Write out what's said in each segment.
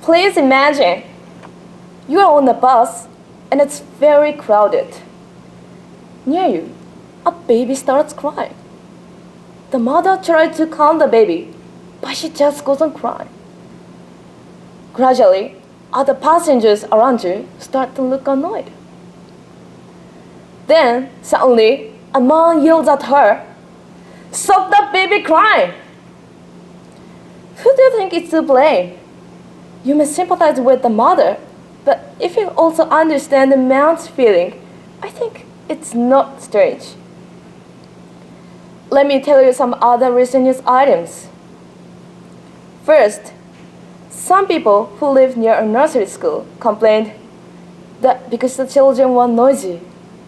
Please imagine you are on a bus and it's very crowded. Near you, a baby starts crying. The mother tries to calm the baby, but she just goes on crying. Gradually, other passengers around you start to look annoyed. Then, suddenly, a man yells at her, "Stop that baby crying!" Who do you think is to blame? You may sympathize with the mother, but if you also understand the man's feeling, I think it's not strange. Let me tell you some other recent news items. First, some people who live near a nursery school complained that because the children were noisy,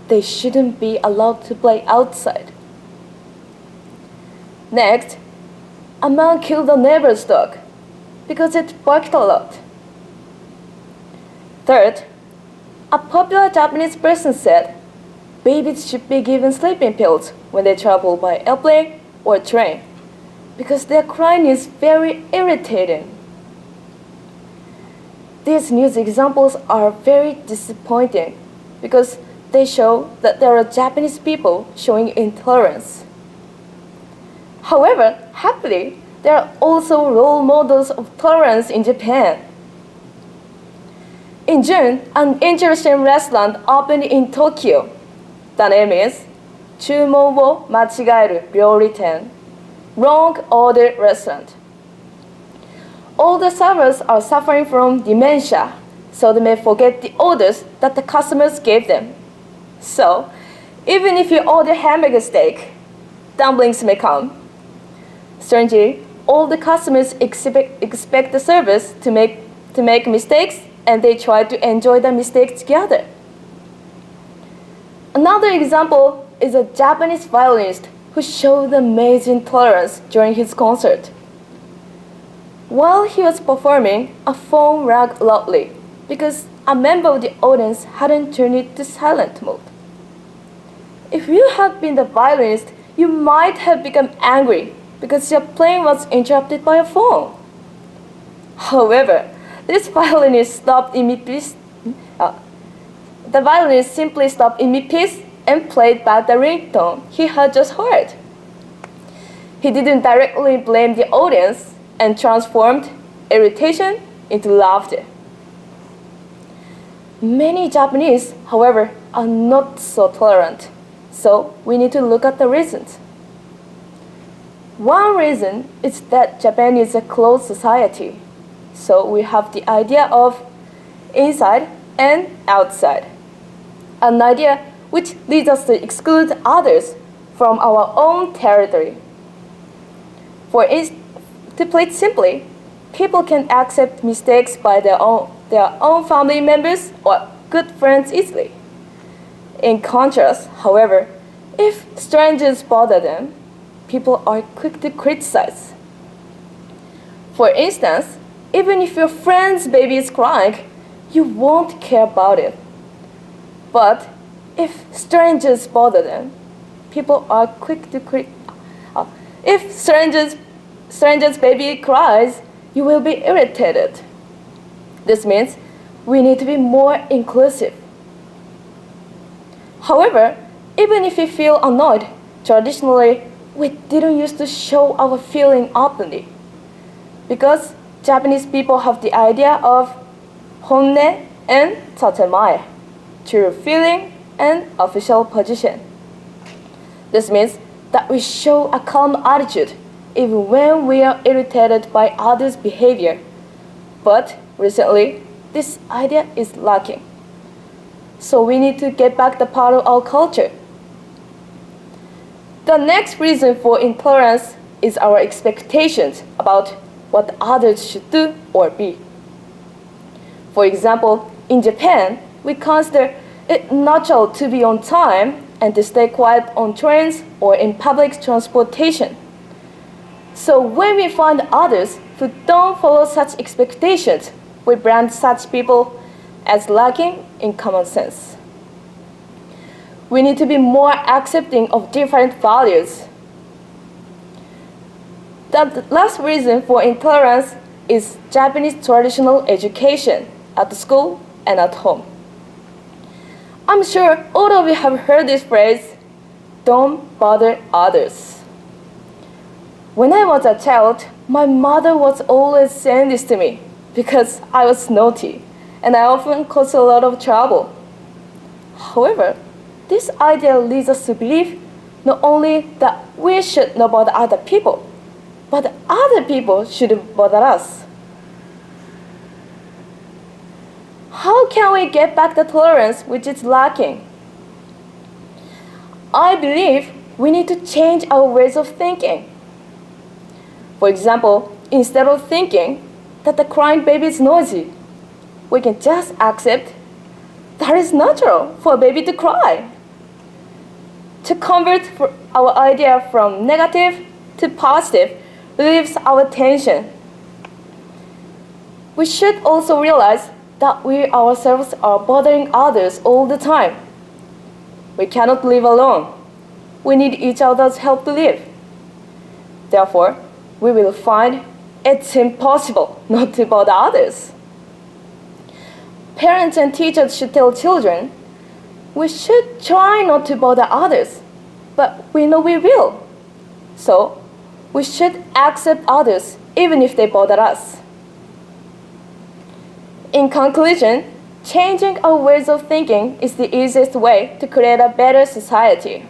they shouldn't be allowed to play outside. Next, a man killed a neighbor's dog because it barked a lot. Third, a popular Japanese person said babies should be given sleeping pills when they travel by airplane or train because their crying is very irritating. These news examples are very disappointing because they show that there are Japanese people showing intolerance. However, happily, there are also role models of tolerance in Japan. In June, an interesting restaurant opened in Tokyo. The name is 注文を間違える料理店 Wrong Order Restaurant. All the servers are suffering from dementia, so they may forget the orders that the customers gave them. So, even if you order hamburger steak, dumplings may come. Strangely, all the customers expect the servers to make mistakes, and they try to enjoy the mistakes together. Another example is a Japanese violinist who showed amazing tolerance during his concert. While he was performing, a phone rang loudly because a member of the audience hadn't turned it to silent mode. If you had been the violinist, you might have become angry because your playing was interrupted by a phone. However, this violinist stopped in mid-piece. The violinist simply stopped in mid-piece and played back the ringtone he had just heard. He didn't directly blame the audience and transformed irritation into laughter. Many Japanese, however, are not so tolerant, so we need to look at the reasons. One reason is that Japan is a closed society, so we have the idea of inside and outside, an idea which leads us to exclude others from our own territory. To put it simply, people can accept mistakes by their own family members or good friends easily. In contrast, however, if strangers bother them, people are quick to criticize. For instance, even if your friend's baby is crying, you won't care about it. But if strangers bother them, people are quick to criticize. If stranger's baby cries, you will be irritated. This means we need to be more inclusive. However, even if we feel annoyed, traditionally, we didn't used to show our feeling openly. Because Japanese people have the idea of honne and tatemae, true feeling and official position. This means that we show a calm attitude even when we are irritated by others' behavior. But recently, this idea is lacking. So we need to get back the part of our culture. The next reason for intolerance is our expectations about what others should do or be. For example, in Japan, we consider it natural to be on time and to stay quiet on trains or in public transportation. So when we find others who don't follow such expectations, we brand such people as lacking in common sense. We need to be more accepting of different values. The last reason for intolerance is Japanese traditional education at the school and at home. I'm sure all of you have heard this phrase, don't bother others. When I was a child, my mother was always saying this to me because I was naughty and I often caused a lot of trouble. However, this idea leads us to believe not only that we should not bother other people, but other people shouldn't bother us. How can we get back the tolerance which is lacking? I believe we need to change our ways of thinking. For example, instead of thinking that the crying baby is noisy, we can just accept that it's natural for a baby to cry. To convert our idea from negative to positive relieves our tension. We should also realize that we ourselves are bothering others all the time. We cannot live alone. We need each other's help to live. Therefore, we will find it's impossible not to bother others. Parents and teachers should tell children, we should try not to bother others, but we know we will. So, we should accept others even if they bother us. In conclusion, changing our ways of thinking is the easiest way to create a better society.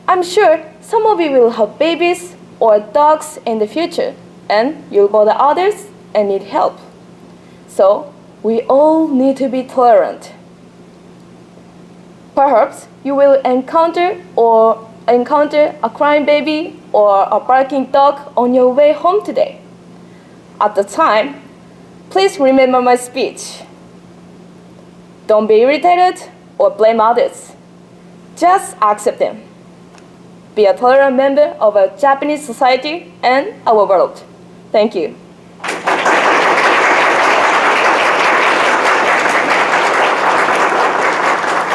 I'm sure some of you will have babies or dogs in the future, and you'll bother others and need help. So, we all need to be tolerant. Perhaps you will encounter a crying baby or a barking dog on your way home today. At the time, please remember my speech. Don't be irritated or blame others. Just accept them. Be a tolerant member of a Japanese society and our world. Thank you.